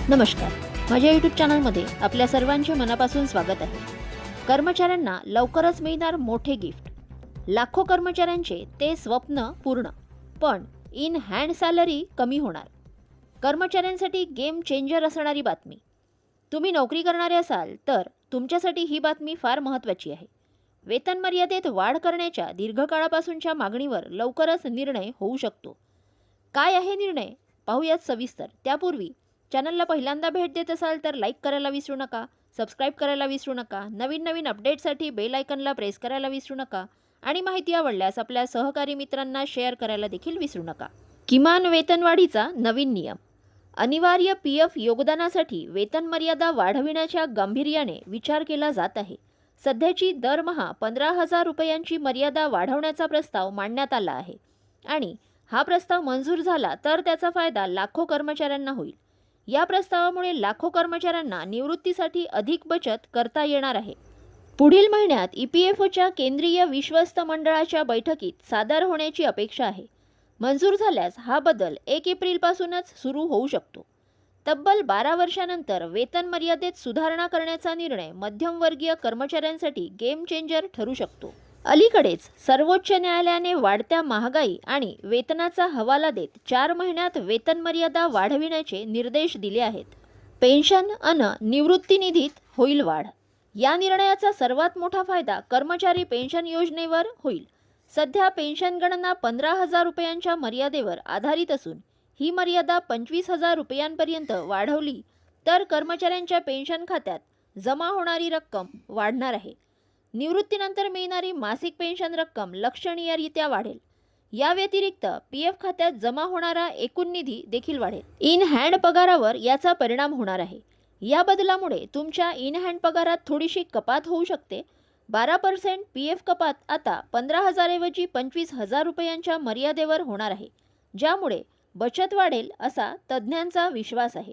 नमस्कार. माझ्या यूट्यूब चॅनलमध्ये आपल्या सर्वांचे मनापासून स्वागत आहे. कर्मचाऱ्यांना लवकरच मिळणार मोठे गिफ्ट. लाखो कर्मचाऱ्यांचे ते स्वप्न पूर्ण. पण इन हँड सॅलरी कमी होणार. कर्मचाऱ्यांसाठी गेम चेंजर असणारी बातमी. तुम्ही नोकरी करणारे असाल तर तुमच्यासाठी ही बातमी फार महत्त्वाची आहे. वेतन मर्यादेत वाढ करण्याच्या दीर्घकाळापासूनच्या मागणीवर लवकरच निर्णय होऊ शकतो. काय आहे निर्णय पाहूयात सविस्तर. त्यापूर्वी चॅनलला पहिल्यांदा भेट देत असाल तर लाईक करायला विसरू नका, सबस्क्राईब करायला विसरू नका, नवीन अपडेटसाठी बेल आयकनला प्रेस करायला विसरू नका आणि माहिती आवडल्यास आपल्या सहकारी मित्रांना शेअर करायला देखील विसरू नका. किमान वेतनवाढीचा नवीन नियम. अनिवार्य पीएफ योगदानासाठी वेतन मर्यादा वाढविण्याच्या गांभीर्याने विचार केला जात आहे. सध्याची दरमहा 15,000 रुपयांची मर्यादा वाढवण्याचा प्रस्ताव मांडण्यात आला आहे आणि हा प्रस्ताव मंजूर झाला तर त्याचा फायदा लाखो कर्मचाऱ्यांना होईल. या प्रस्तावामुळे लाखो कर्मचाऱ्यांना निवृत्तीसाठी अधिक बचत करता येणार आहे. पुढील महिन्यात ईपीएफओच्या केंद्रीय विश्वस्त मंडळाच्या बैठकीत सादर होण्याची अपेक्षा आहे. मंजूर झाल्यास हा बदल 1 एप्रिलपासूनच सुरू होऊ शकतो. तब्बल 12 वर्षांनंतर वेतन मर्यादेत सुधारणा करण्याचा निर्णय मध्यमवर्गीय कर्मचाऱ्यांसाठी गेम चेंजर ठरू शकतो. अलीकडेच सर्वोच्च न्यायालयाने वाढत्या महागाई आणि वेतनाचा हवाला देत 4 महिन्यात वेतन मर्यादा वाढविण्याचे निर्देश दिले आहेत. पेन्शन अन निवृत्ती निधीत होईल वाढ. या निर्णयाचा सर्वात मोठा फायदा कर्मचारी पेन्शन योजनेवर होईल. सध्या पेन्शन गणना 15,000 रुपयांच्या मर्यादेवर आधारित असून ही मर्यादा 25,000 रुपयांपर्यंत वाढवली तर कर्मचाऱ्यांच्या पेन्शन खात्यात जमा होणारी रक्कम वाढणार आहे. निवृत्तीनंतर मिळणारी मासिक पेन्शन रक्कम लक्षणीयरित्या वाढेल. या व्यतिरिक्त पीएफ खात्यात जमा होणारा एकूण निधी देखील वाढेल. इन हँड पगारावर याचा परिणाम होणार आहे. या बदलामुळे तुमच्या इन हँड पगारात थोडीशी कपात होऊ शकते. 12% पीएफ कपात आता 15,000 ऐवजी 25,000 रुपयांच्या मर्यादेवर होणार आहे, ज्यामुळे बचत वाढेल असा तज्ज्ञांचा विश्वास आहे.